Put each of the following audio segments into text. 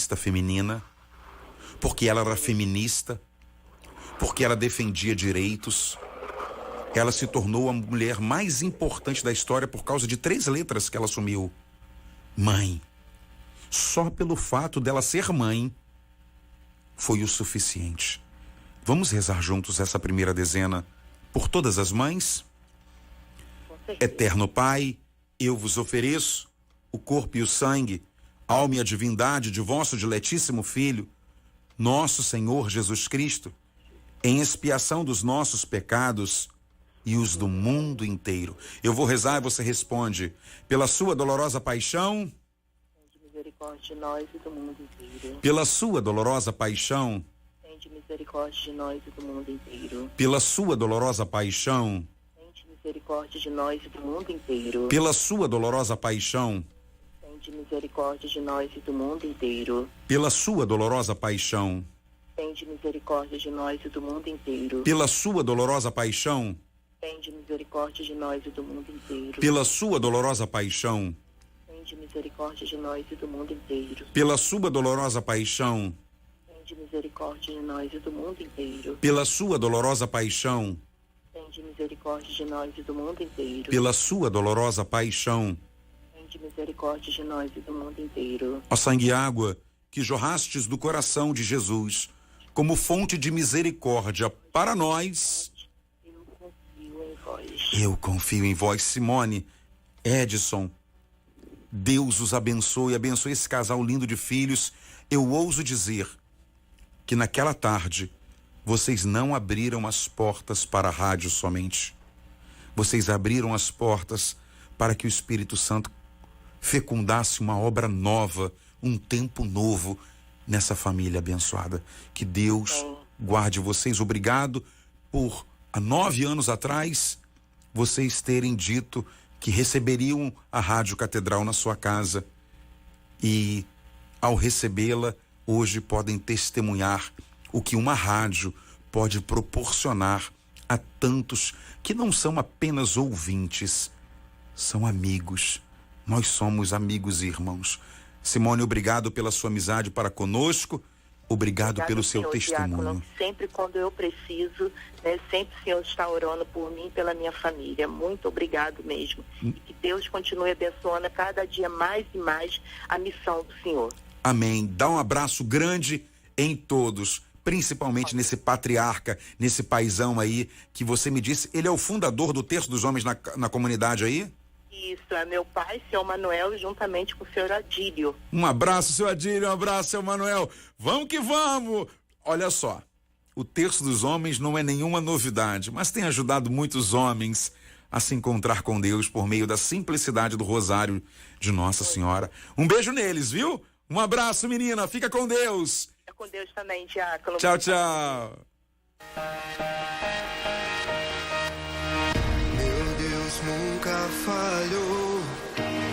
conquista feminina, porque ela era feminista, porque ela defendia direitos. Ela se tornou a mulher mais importante da história por causa de 3 letras que ela assumiu. Mãe. Só pelo fato dela ser mãe foi o suficiente. Vamos rezar juntos essa primeira dezena por todas as mães? Eterno Pai, eu vos ofereço o corpo e o sangue, a alma e a divindade de vosso diletíssimo Filho, nosso Senhor Jesus Cristo, em expiação dos nossos pecados e os do mundo inteiro. Eu vou rezar e você responde. Pela sua dolorosa paixão, Tende misericórdia de nós e do mundo inteiro. pela sua dolorosa paixão, Tende misericórdia de nós e do mundo inteiro. pela sua dolorosa paixão, Tende misericórdia de nós e do mundo inteiro. pela sua dolorosa paixão, Tende misericórdia de nós e do mundo inteiro. pela sua dolorosa paixão, Tende misericórdia de nós e do mundo inteiro. pela sua dolorosa paixão, Tende misericórdia de nós e do mundo inteiro. pela sua dolorosa paixão, Tende misericórdia de nós e do mundo inteiro. pela sua dolorosa paixão, Tende misericórdia de nós e do mundo inteiro. pela sua dolorosa paixão, Tende misericórdia de nós e do mundo inteiro. pela sua dolorosa paixão. Tende misericórdia de nós e do mundo inteiro. Ó sangue e água que jorrastes do coração de Jesus como fonte de misericórdia para nós, Eu confio em vós. eu confio em vós. Simone, Edson, Deus os abençoe, abençoe esse casal lindo de filhos. Eu ouso dizer que naquela tarde vocês não abriram as portas para a rádio somente. Vocês abriram as portas para que o Espírito Santo fecundasse uma obra nova, um tempo novo nessa família abençoada. Que Deus guarde vocês. Obrigado por, há 9 anos atrás, vocês terem dito que receberiam a Rádio Catedral na sua casa. E, ao recebê-la, hoje podem testemunhar o que uma rádio pode proporcionar a tantos que não são apenas ouvintes, são amigos. Nós somos amigos e irmãos. Simone, obrigado pela sua amizade para conosco. Obrigado pelo seu Senhor, testemunho. Diácono. Sempre quando eu preciso, né, sempre o Senhor está orando por mim e pela minha família. Muito obrigado mesmo. E que Deus continue abençoando cada dia mais e mais a missão do Senhor. Amém. Dá um abraço grande em todos, principalmente nesse patriarca, nesse paizão aí, que você me disse, ele é o fundador do Terço dos Homens na comunidade aí? Isso, é meu pai, seu Manuel, juntamente com o senhor Adílio. Um abraço, seu Adílio, um abraço, seu Manuel. Vamos que vamos! Olha só, o Terço dos Homens não é nenhuma novidade, mas tem ajudado muitos homens a se encontrar com Deus por meio da simplicidade do rosário de Nossa Senhora. Um beijo neles, viu? Um abraço, menina. Fica com Deus. É com Deus também, Diácono. Tchau, tchau. Nunca falhou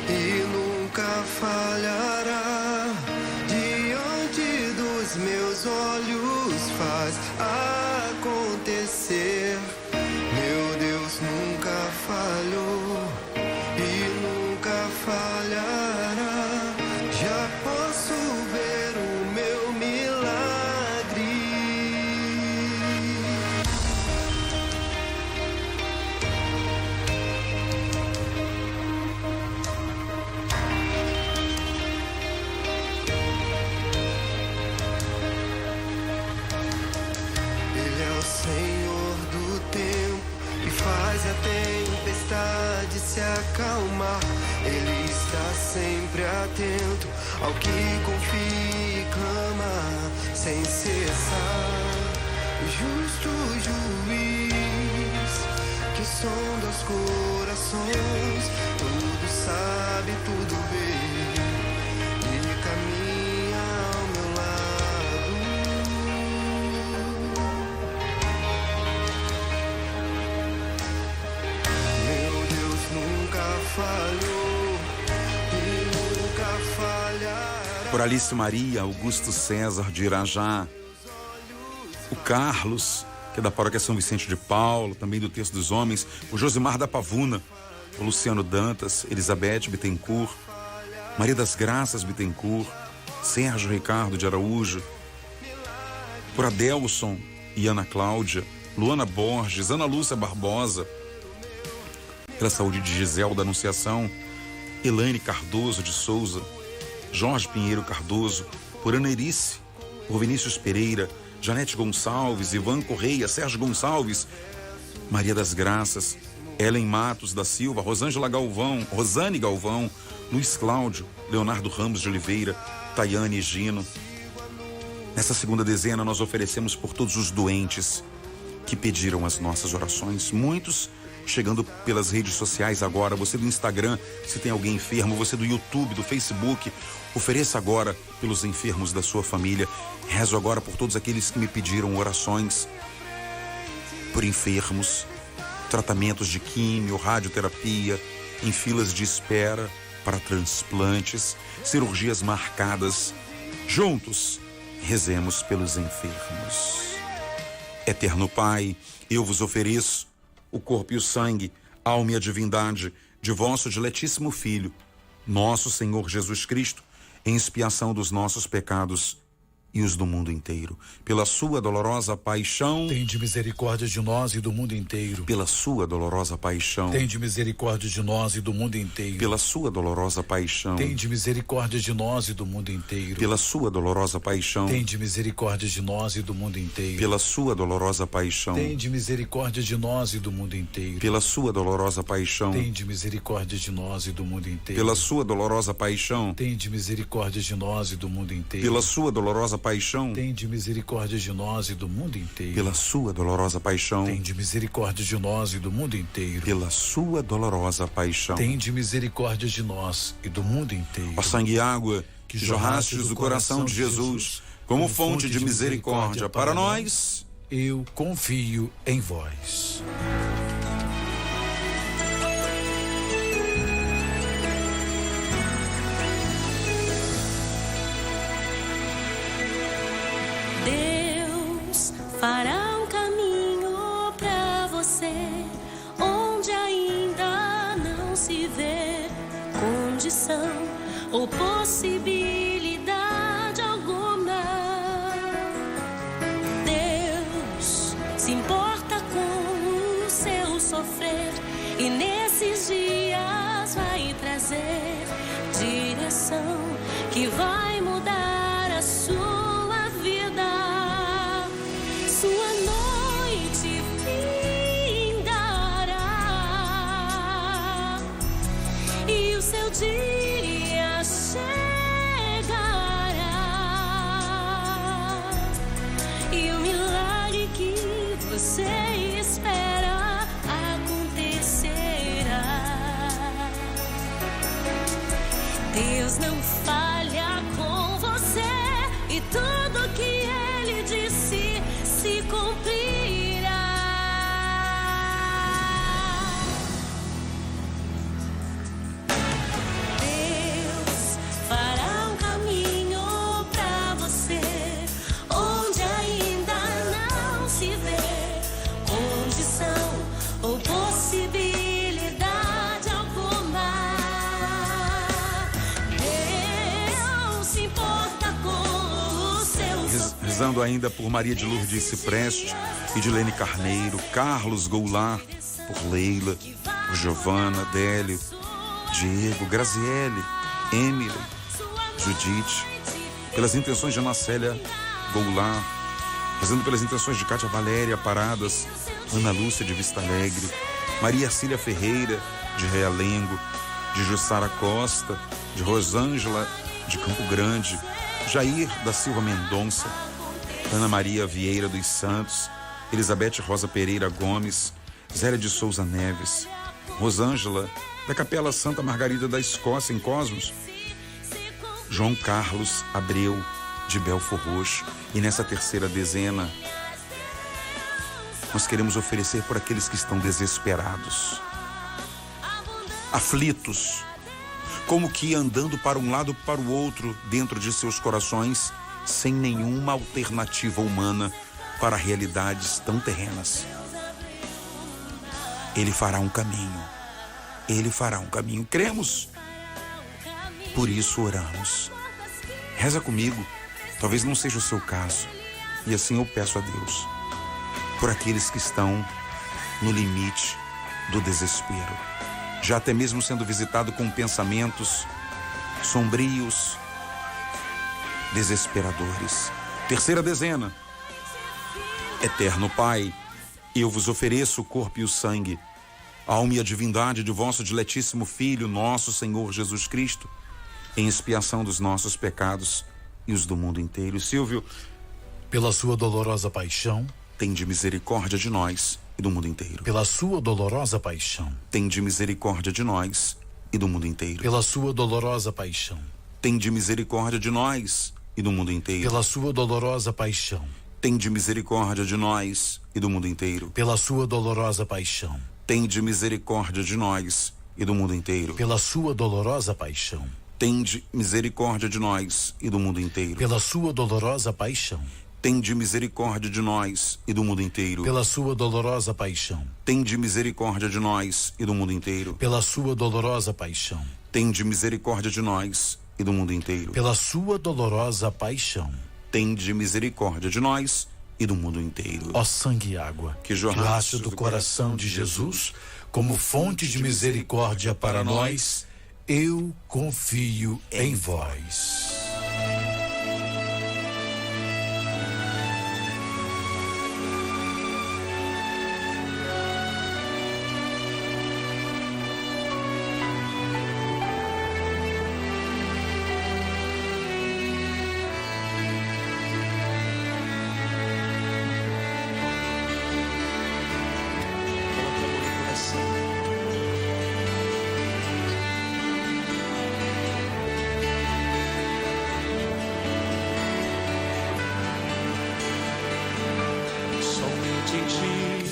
e nunca falhará. Diante dos meus olhos faz acontecer. Meu Deus nunca falhou e nunca falhará. Já posso ver o meu milagre. Senhor do tempo e faz a tempestade se acalmar. Ele está sempre atento ao que confia e clama sem cessar. O justo juiz que sonda os corações, tudo sabe, tudo vê e caminha ao meu lado. Falhou e nunca falhará. Por Alice Maria, Augusto César de Irajá, o Carlos, que é da paróquia São Vicente de Paulo, também do Terço dos Homens, o Josimar da Pavuna, o Luciano Dantas, Elizabeth Bittencourt, Maria das Graças Bittencourt, Sérgio Ricardo de Araújo, por Adelson e Ana Cláudia, Luana Borges, Ana Lúcia Barbosa, pela saúde de Gisele da Anunciação, Elaine Cardoso de Souza, Jorge Pinheiro Cardoso, por Ana Erice, por Vinícius Pereira, Janete Gonçalves, Ivan Correia, Sérgio Gonçalves, Maria das Graças, Ellen Matos da Silva, Rosane Galvão, Luiz Cláudio, Leonardo Ramos de Oliveira, Tayane e Gino. Nessa segunda dezena nós oferecemos por todos os doentes que pediram as nossas orações, muitos chegando pelas redes sociais agora. Você do Instagram, se tem alguém enfermo, você do YouTube, do Facebook, ofereça agora pelos enfermos da sua família. Rezo agora por todos aqueles que me pediram orações por enfermos, tratamentos de químio, radioterapia, em filas de espera para transplantes, cirurgias marcadas. Juntos, rezemos pelos enfermos. Eterno Pai, eu vos ofereço o corpo e o sangue, alma e a divindade de vosso diletíssimo Filho, nosso Senhor Jesus Cristo, em expiação dos nossos pecados e os do mundo inteiro. Pela sua dolorosa paixão, tende misericórdia de nós e do mundo inteiro. Pela sua dolorosa paixão, tende misericórdia de nós e do mundo inteiro. Pela sua dolorosa paixão, tende misericórdia de nós e do mundo inteiro. Pela sua dolorosa paixão, tende misericórdia de nós e do mundo inteiro. Pela sua dolorosa paixão, tende misericórdia de nós e do mundo inteiro. Pela sua dolorosa paixão, tende misericórdia de nós e do mundo inteiro. Pela sua dolorosa paixão, tende misericórdia de nós e do mundo inteiro. Pela sua dolorosa paixão, tende misericórdia de nós e do mundo inteiro. Pela sua dolorosa paixão, tende misericórdia de nós e do mundo inteiro. Pela sua dolorosa paixão, tende misericórdia de nós e do mundo inteiro. Ó sangue e água que jorrastes do coração de Jesus como fonte de misericórdia para nós, eu confio em vós. Deus fará um caminho pra você onde ainda não se vê condição ou possibilidade alguma. Deus se importa com o seu sofrer e nesses dias vai trazer direção que vai mudar a sua vida. Sua noite findará e o seu dia chegará, e o milagre que você espera acontecerá. Deus não falha com você e tudo que Ele disse se cumprirá. Deus fará um caminho pra você onde ainda não se vê condição ou possibilidade alguma. Deus se importa com o seu sofrer. Rezando ainda por Maria de Lourdes Cipreste, Edilene Carneiro, Carlos Goulart, por Leila, por Giovana, Délio, Diego, Graziele, Emily, Judite, pelas intenções de Ana Célia Goulart, rezando pelas intenções de Cátia Valéria Paradas, Ana Lúcia de Vista Alegre, Maria Cília Ferreira de Realengo, de Jussara Costa, de Rosângela de Campo Grande, Jair da Silva Mendonça, Ana Maria Vieira dos Santos, Elizabeth Rosa Pereira Gomes, Zélia de Souza Neves, Rosângela da Capela Santa Margarida da Escócia em Cosmos, João Carlos Abreu de Belfor Roxo. E nessa terceira dezena nós queremos oferecer por aqueles que estão desesperados, aflitos, como que andando para um lado para o outro dentro de seus corações, sem nenhuma alternativa humana para realidades tão terrenas. Ele fará um caminho. Ele fará um caminho. Cremos. Por isso oramos. Reza comigo. Talvez não seja o seu caso. E assim eu peço a Deus por aqueles que estão no limite do desespero, já até mesmo sendo visitado com pensamentos sombrios, desesperadores. Terceira dezena. Eterno Pai, eu vos ofereço o corpo e o sangue, a alma e a divindade de vosso diletíssimo Filho, nosso Senhor Jesus Cristo, em expiação dos nossos pecados e os do mundo inteiro. Silvio, Pela sua dolorosa paixão, tende misericórdia de nós e do mundo inteiro. pela sua dolorosa paixão, Tende misericórdia de nós e do mundo inteiro. pela sua dolorosa paixão, Tende misericórdia de nós e do mundo inteiro. pela sua dolorosa paixão, Tende misericórdia de nós e do mundo inteiro. pela sua dolorosa paixão, Tende misericórdia de nós e do mundo inteiro. pela sua dolorosa paixão, Tende misericórdia de nós e do mundo inteiro. pela sua dolorosa paixão, Tende misericórdia de nós e do mundo inteiro. pela sua dolorosa paixão, Tende misericórdia de nós e do mundo inteiro. pela sua dolorosa paixão, Tende misericórdia de nós e do mundo inteiro. pela sua dolorosa paixão, Tende misericórdia de nós e do mundo inteiro. ó sangue e água, Que jorraste do coração de Jesus, como fonte de misericórdia para nós, eu confio em vós. Somente em ti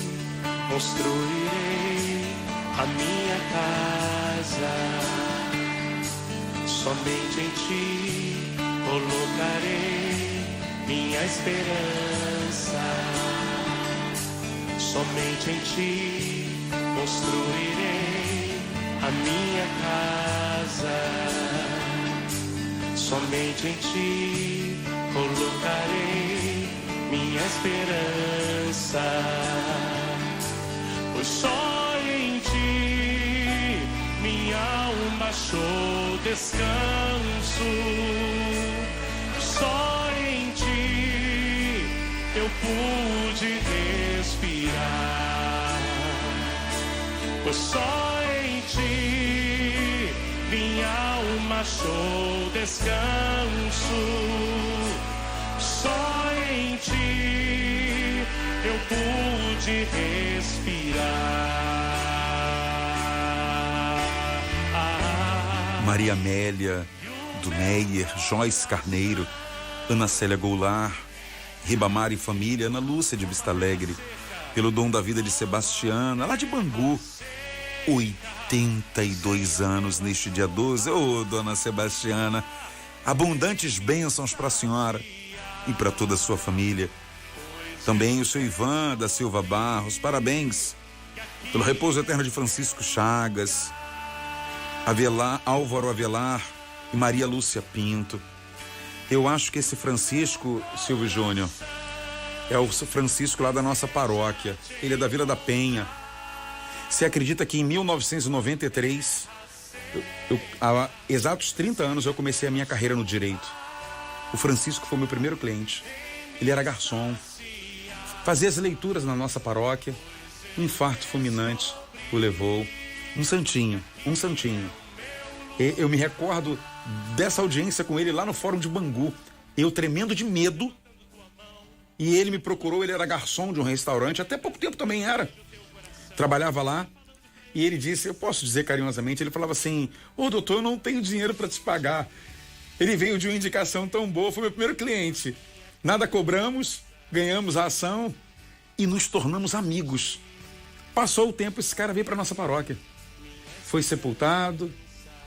construirei a minha casa. Somente em ti colocarei minha esperança. Somente em ti construirei a minha casa. Somente em ti colocarei minha esperança, pois só em ti minha alma achou descanso. Só em ti eu pude respirar, pois só em ti minha alma achou descanso. Só em ti eu pude respirar. Maria Amélia, Duneyer, Joyce Carneiro, Ana Célia Goulart, Ribamar e família, Ana Lúcia de Vista Alegre, pelo dom da vida de Sebastiana, lá de Bangu, 82 anos neste dia 12. Ô, dona Sebastiana, abundantes bênçãos para a senhora e para toda a sua família. Também o seu Ivan da Silva Barros, parabéns pelo repouso eterno de Francisco Chagas, Álvaro Avelar e Maria Lúcia Pinto. Eu acho que esse Francisco, Silvio Júnior, é o Francisco lá da nossa paróquia. Ele é da Vila da Penha. Você acredita que em 1993, há exatos 30 anos, eu comecei a minha carreira no direito. O Francisco foi meu primeiro cliente. Ele era garçom, fazia as leituras na nossa paróquia. Um infarto fulminante o levou. Um santinho. Eu me recordo dessa audiência com ele lá no Fórum de Bangu. Eu tremendo de medo. E ele me procurou, ele era garçom de um restaurante, até pouco tempo também era. Trabalhava lá. E ele disse, eu posso dizer carinhosamente, ele falava assim: ô doutor, eu não tenho dinheiro para te pagar. Ele veio de uma indicação tão boa, foi meu primeiro cliente. Nada cobramos, ganhamos a ação e nos tornamos amigos. Passou o tempo, esse cara veio para nossa paróquia. Foi sepultado,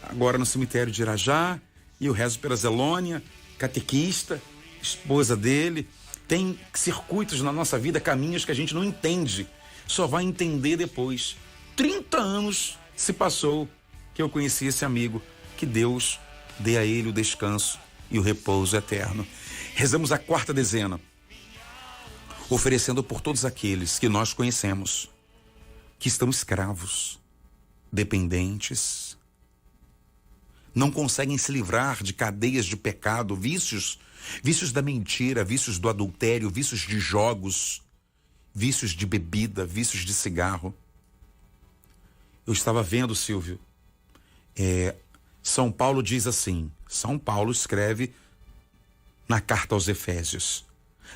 agora no cemitério de Irajá, e eu rezo pela Zelônia, catequista, esposa dele. Tem circuitos na nossa vida, caminhos que a gente não entende, só vai entender depois. 30 anos se passou que eu conheci esse amigo. Que Deus dê a ele o descanso e o repouso eterno. Rezamos a 4ª dezena, oferecendo por todos aqueles que nós conhecemos, que estão escravos, dependentes, não conseguem se livrar de cadeias de pecado, vícios da mentira, vícios do adultério, vícios de jogos, vícios de bebida, vícios de cigarro. Eu estava vendo, Silvio, São Paulo diz assim, São Paulo escreve na carta aos Efésios: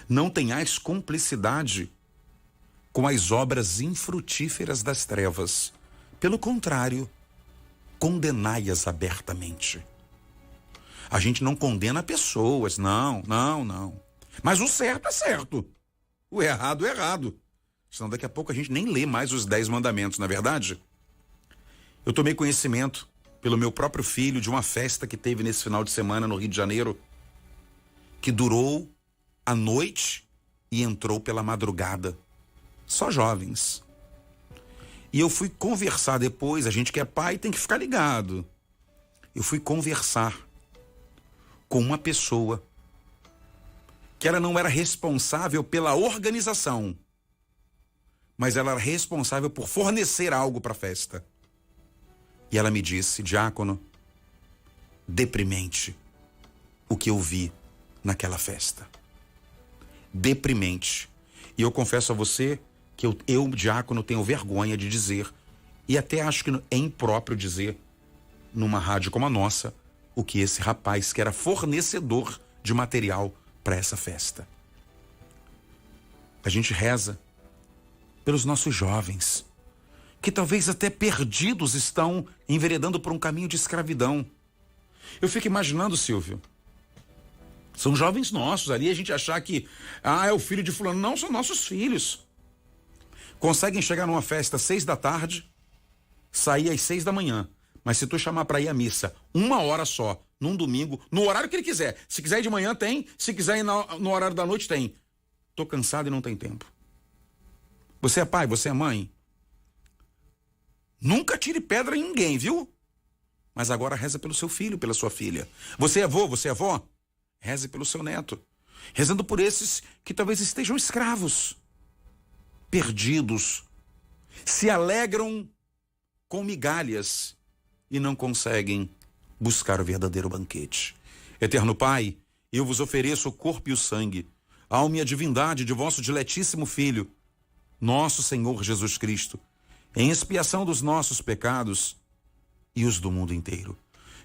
não tenhais cumplicidade com as obras infrutíferas das trevas. Pelo contrário, condenai-as abertamente. A gente não condena pessoas, não. Mas o certo é certo, o errado é errado. Senão daqui a pouco a gente nem lê mais os 10 mandamentos, não é verdade? Eu tomei conhecimento pelo meu próprio filho de uma festa que teve nesse final de semana no Rio de Janeiro, que durou a noite e entrou pela madrugada. Só jovens. E eu fui conversar depois, a gente que é pai tem que ficar ligado. Eu fui conversar com uma pessoa que ela não era responsável pela organização, mas ela era responsável por fornecer algo para a festa. E ela me disse: diácono, deprimente o que eu vi naquela festa. Deprimente. E eu confesso a você que eu, diácono, tenho vergonha de dizer, e até acho que é impróprio dizer numa rádio como a nossa, o que esse rapaz, que era fornecedor de material para essa festa. A gente reza pelos nossos jovens, que talvez até perdidos estão enveredando por um caminho de escravidão. Eu fico imaginando, Silvio, são jovens nossos ali, a gente achar que é o filho de fulano. Não, são nossos filhos. Conseguem chegar numa festa às 6 da tarde, sair às 6 da manhã. Mas se tu chamar para ir à missa 1 hora só, num domingo, no horário que ele quiser. Se quiser ir de manhã, tem. Se quiser ir no horário da noite, tem. Tô cansado e não tem tempo. Você é pai, você é mãe? Nunca tire pedra em ninguém, viu? Mas agora reza pelo seu filho, pela sua filha. Você é avô, você é avó? Reze pelo seu neto. Rezando por esses que talvez estejam escravos, perdidos, se alegram com migalhas e não conseguem buscar o verdadeiro banquete. Eterno Pai, eu vos ofereço o corpo e o sangue, a alma e a divindade de vosso diletíssimo Filho, nosso Senhor Jesus Cristo, em expiação dos nossos pecados e os do mundo inteiro.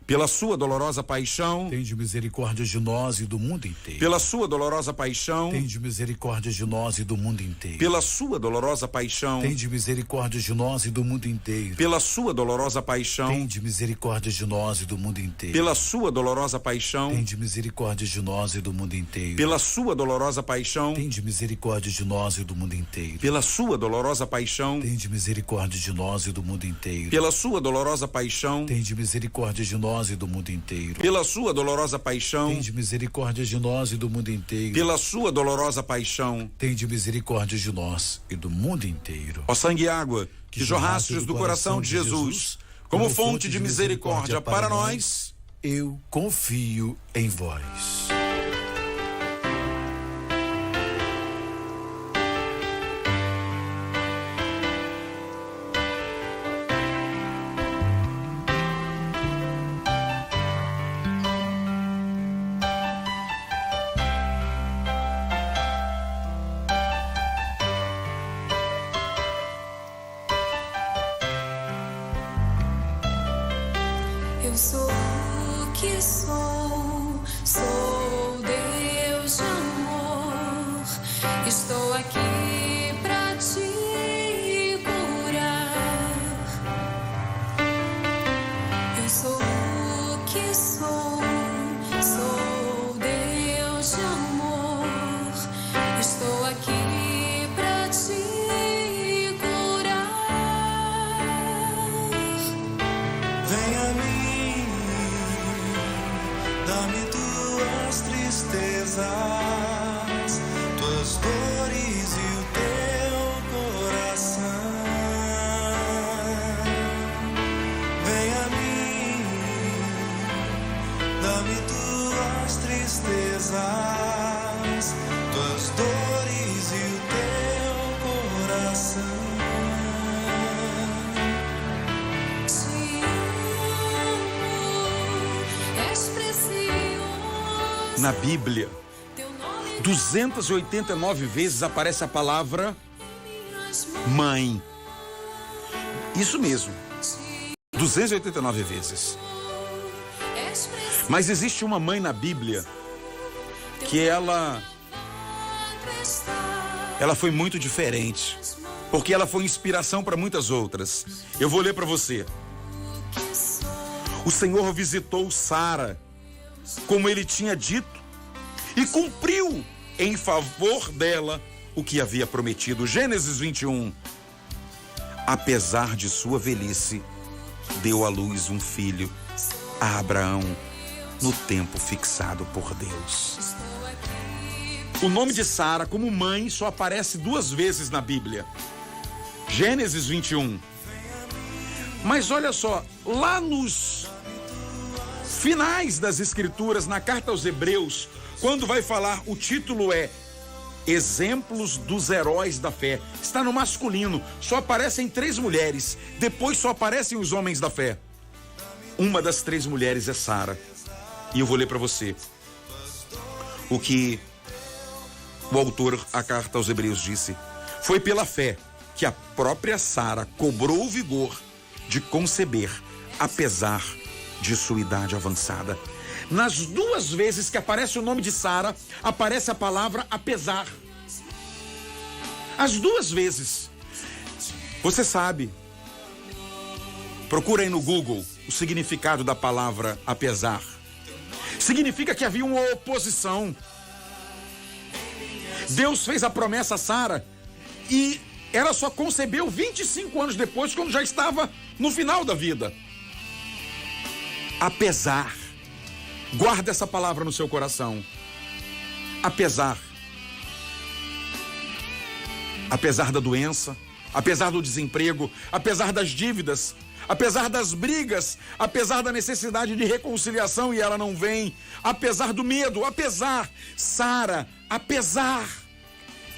Pela sua dolorosa paixão, tende misericórdia de nós e do mundo inteiro. Pela sua dolorosa paixão, tende misericórdia de nós e do mundo inteiro. Pela sua dolorosa paixão, tende misericórdia de nós e do mundo inteiro. Pela sua dolorosa paixão, tende misericórdia de nós e do mundo inteiro. Pela sua dolorosa paixão, tende misericórdia de nós e do mundo inteiro. Pela sua dolorosa paixão, tende misericórdia de nós e do mundo inteiro. Pela sua dolorosa paixão, tende misericórdia de nós e do mundo inteiro. Pela sua dolorosa paixão, tende misericórdia de nós e do mundo inteiro. Pela sua dolorosa paixão, tende misericórdia de nós e do mundo inteiro. Pela sua dolorosa paixão, tende misericórdia de nós e do mundo inteiro. Ó sangue e água que jorrastes do coração de Jesus, como fonte de misericórdia para nós, eu confio em vós. Eu sou o que sou, sou Deus de amor. Estou aqui pra te curar. Eu sou o que sou, sou Deus de amor. Estou aqui pra te curar. Vem a mim, dá-me tuas tristezas, tuas dores e o tuas dores e o teu coração. Na Bíblia, 289 vezes aparece a palavra mãe. Isso mesmo, 289 vezes. Mas existe uma mãe na Bíblia que ela foi muito diferente, porque ela foi inspiração para muitas outras. Eu vou ler para você. O Senhor visitou Sara, como ele tinha dito, e cumpriu em favor dela o que havia prometido. Gênesis 21. Apesar de sua velhice, deu à luz um filho a Abraão no tempo fixado por Deus. O nome de Sara como mãe só aparece 2 vezes na Bíblia. Gênesis 21. Mas olha só, lá nos finais das Escrituras, na carta aos Hebreus, quando vai falar, o título é Exemplos dos Heróis da Fé. Está no masculino, só aparecem 3 mulheres, depois só aparecem os homens da fé. Uma das 3 mulheres é Sara. E eu vou ler para você o que o autor à carta aos Hebreus disse. Foi pela fé que a própria Sara cobrou o vigor de conceber, apesar de sua idade avançada. Nas 2 vezes que aparece o nome de Sara, aparece a palavra apesar. As 2 vezes. Você sabe, procura aí no Google o significado da palavra apesar. Significa que havia uma oposição. Deus fez a promessa a Sara e ela só concebeu 25 anos depois, quando já estava no final da vida. Apesar. Guarda essa palavra no seu coração. Apesar. Apesar da doença, apesar do desemprego, apesar das dívidas, apesar das brigas, apesar da necessidade de reconciliação e ela não vem, apesar do medo, apesar, Sara, apesar,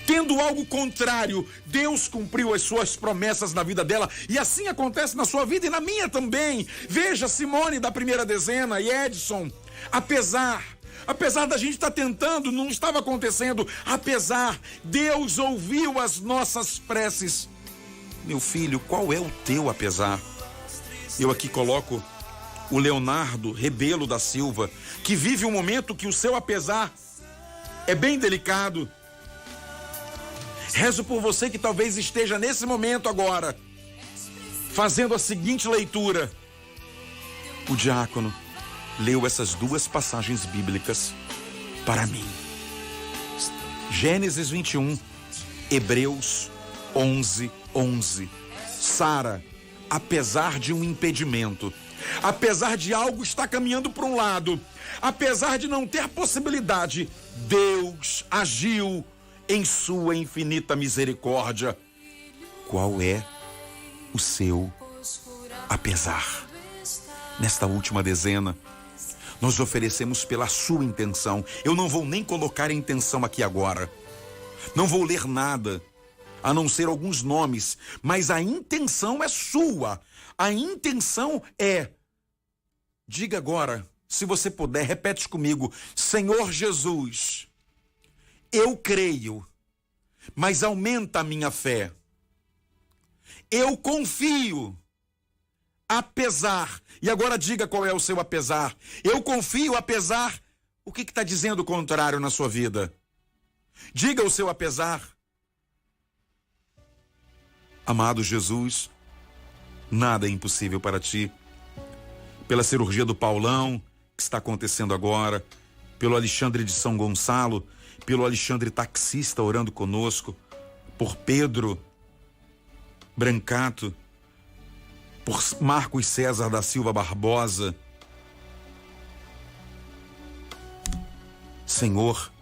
tendo algo contrário, Deus cumpriu as suas promessas na vida dela, e assim acontece na sua vida e na minha também. Veja Simone da primeira dezena e Edson, apesar da gente estar tentando, não estava acontecendo, apesar, Deus ouviu as nossas preces. Meu filho, qual é o teu apesar? Eu aqui coloco o Leonardo Rebelo da Silva, que vive um momento que o seu apesar é bem delicado. Rezo por você que talvez esteja nesse momento agora, fazendo a seguinte leitura. O diácono leu essas 2 passagens bíblicas para mim. Gênesis 21, Hebreus 11:11. Sara, apesar de um impedimento, apesar de algo estar caminhando para um lado, apesar de não ter possibilidade, Deus agiu em sua infinita misericórdia. Qual é o seu apesar? Nesta última dezena, nós oferecemos pela sua intenção. Eu não vou nem colocar a intenção aqui agora. Não vou ler nada, a não ser alguns nomes, mas a intenção é sua. A intenção é, diga agora, se você puder, repete comigo: Senhor Jesus, eu creio, mas aumenta a minha fé. Eu confio, apesar. E agora diga qual é o seu apesar. Eu confio, apesar. O que está dizendo o contrário na sua vida? Diga o seu apesar. Amado Jesus, nada é impossível para ti. Pela cirurgia do Paulão, que está acontecendo agora, pelo Alexandre de São Gonçalo, pelo Alexandre taxista orando conosco, por Pedro Brancato, por Marcos César da Silva Barbosa. Senhor,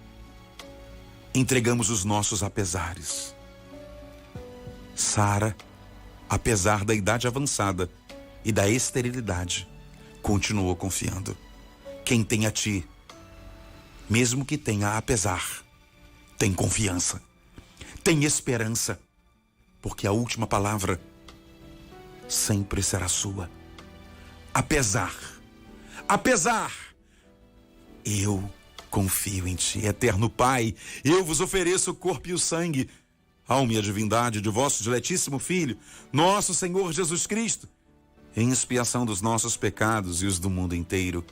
entregamos os nossos apesares. Sara, apesar da idade avançada e da esterilidade, continuou confiando. Quem tem a ti, mesmo que tenha apesar, Tem confiança. Tem esperança. Porque a última palavra sempre será sua. Apesar, eu confio em ti, eterno Pai. Eu vos ofereço o corpo e o sangue, alma e a divindade de vosso diletíssimo Filho, nosso Senhor Jesus Cristo, em expiação dos nossos pecados e os do mundo inteiro.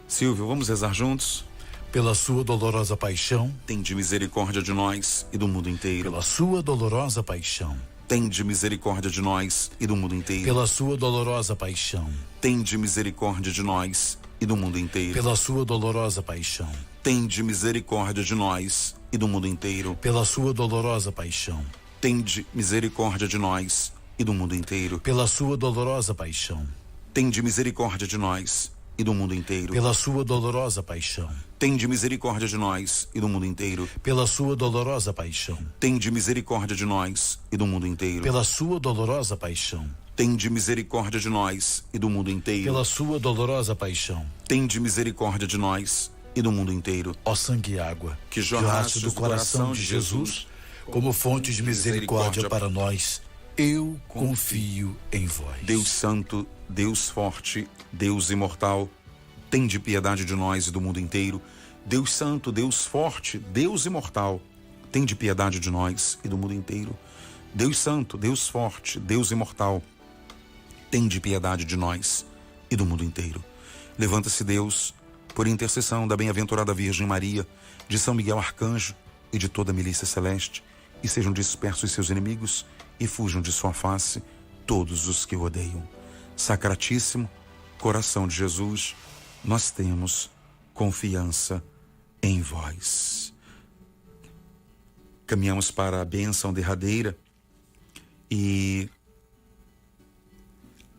Silvio, vamos rezar juntos? Pela sua dolorosa paixão, Tende misericórdia de nós e do mundo inteiro. pela sua dolorosa paixão, Tende misericórdia de nós e do mundo inteiro. pela sua dolorosa paixão, Tende misericórdia de nós e do mundo inteiro. pela sua dolorosa paixão, Tende misericórdia de nós e do mundo inteiro. pela sua dolorosa paixão, Tende misericórdia de nós e do mundo inteiro. pela sua dolorosa paixão, Tende misericórdia de nós e do mundo inteiro. pela sua dolorosa paixão, Tende misericórdia de nós e do mundo inteiro. pela sua dolorosa paixão, Tende misericórdia de nós e do mundo inteiro. pela sua dolorosa paixão, Tende misericórdia de nós e do mundo inteiro. pela sua dolorosa paixão, Tende misericórdia de nós e do mundo inteiro. ó sangue e água, Que jorraste do coração de Jesus, como fonte de misericórdia para nós, eu confio em vós. Deus Santo, Deus Forte, Deus Imortal, tende piedade de nós e do mundo inteiro. Deus Santo, Deus Forte, Deus Imortal, tende piedade de nós e do mundo inteiro. Deus Santo, Deus Forte, Deus Imortal, tende piedade de nós e do mundo inteiro. Levanta-se, Deus, por intercessão da bem-aventurada Virgem Maria, de São Miguel Arcanjo e de toda a milícia celeste, e sejam dispersos seus inimigos e fujam de sua face todos os que o odeiam. Sacratíssimo coração de Jesus, nós temos confiança em vós. Caminhamos para a bênção derradeira e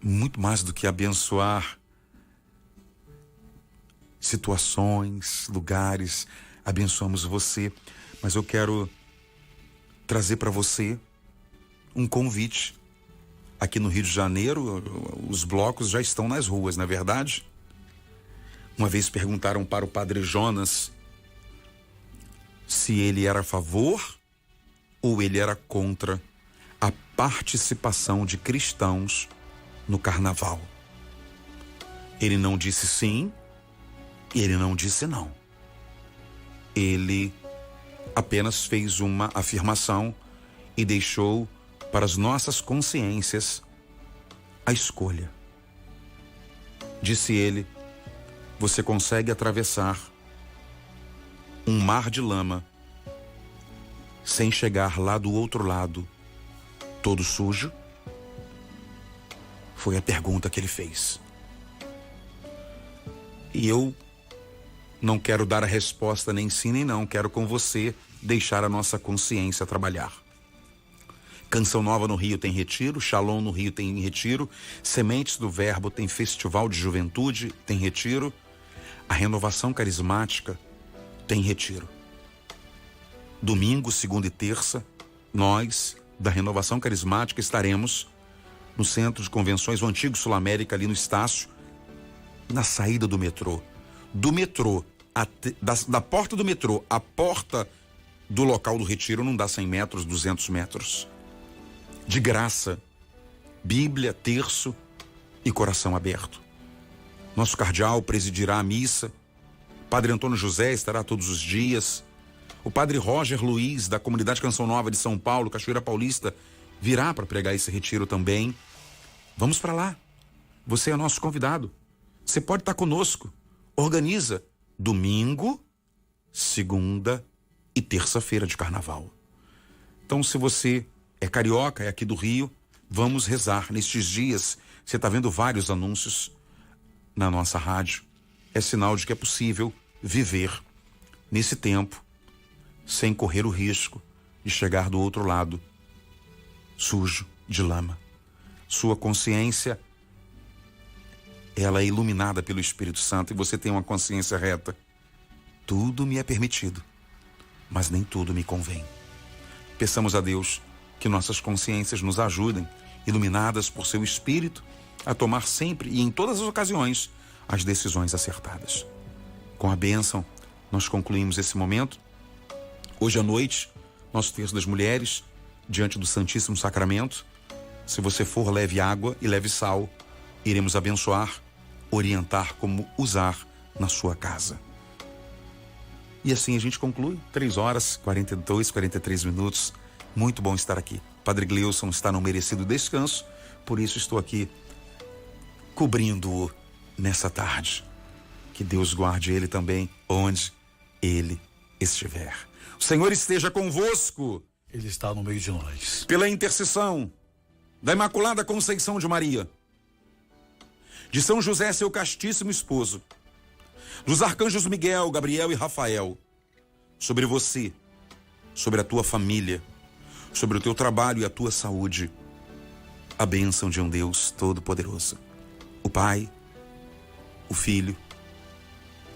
muito mais do que abençoar situações, lugares, abençoamos você, mas eu quero trazer para você um convite. Aqui no Rio de Janeiro, os blocos já estão nas ruas, não é verdade? Uma vez perguntaram para o Padre Jonas se ele era a favor ou ele era contra a participação de cristãos no carnaval. Ele não disse sim e ele não disse não. Ele apenas fez uma afirmação e deixou para as nossas consciências a escolha. Disse ele: você consegue atravessar um mar de lama sem chegar lá do outro lado todo sujo? Foi a pergunta que ele fez. E eu não quero dar a resposta nem sim nem não, quero com você deixar a nossa consciência trabalhar. Canção Nova no Rio tem retiro, Shalom no Rio tem retiro, Sementes do Verbo tem festival de juventude, tem retiro, a Renovação Carismática tem retiro. Domingo, segunda e terça, nós da Renovação Carismática estaremos no Centro de Convenções, o antigo Sul América, ali no Estácio, na saída do metrô. Do metrô, da porta do metrô, a porta do local do retiro não dá 100 metros, 200 metros. De graça, Bíblia, terço e coração aberto. Nosso cardeal presidirá a missa, Padre Antônio José estará todos os dias, o Padre Roger Luiz, da Comunidade Canção Nova de São Paulo, Cachoeira Paulista, virá para pregar esse retiro também. Vamos para lá, você é nosso convidado, você pode estar conosco. Organiza domingo, segunda e terça-feira de carnaval. Então, se você é carioca, é aqui do Rio, vamos rezar nestes dias. Você está vendo vários anúncios na nossa rádio. É sinal de que é possível viver nesse tempo sem correr o risco de chegar do outro lado sujo de lama. Sua consciência, ela é iluminada pelo Espírito Santo e você tem uma consciência reta. Tudo me é permitido, mas nem tudo me convém. Peçamos a Deus que nossas consciências nos ajudem, iluminadas por seu Espírito, a tomar sempre e em todas as ocasiões as decisões acertadas. Com a bênção, nós concluímos esse momento Hoje à noite, nosso terço das mulheres, diante do Santíssimo Sacramento. Se você for, leve água e leve sal. Iremos abençoar, orientar como usar na sua casa. E assim a gente conclui. 3 horas, 42, 43 minutos. Muito bom estar aqui. Padre Gleilson está no merecido descanso, por isso estou aqui cobrindo-o nessa tarde. Que Deus guarde ele também onde ele estiver. O Senhor esteja convosco. Ele está no meio de nós. Pela intercessão da Imaculada Conceição de Maria, de São José, seu castíssimo esposo, dos arcanjos Miguel, Gabriel e Rafael, sobre você, sobre a tua família, sobre o teu trabalho e a tua saúde, a bênção de um Deus Todo-Poderoso, o Pai, o Filho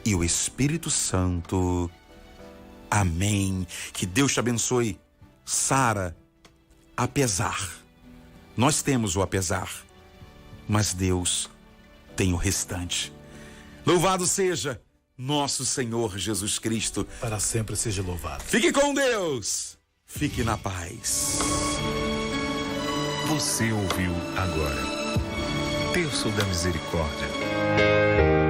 e o Espírito Santo. Amém. Que Deus te abençoe. Sara, apesar, nós temos o apesar, mas Deus tem o restante. Louvado seja nosso Senhor Jesus Cristo. Para sempre seja louvado. Fique com Deus. Fique na paz. Você ouviu agora Terço da Misericórdia.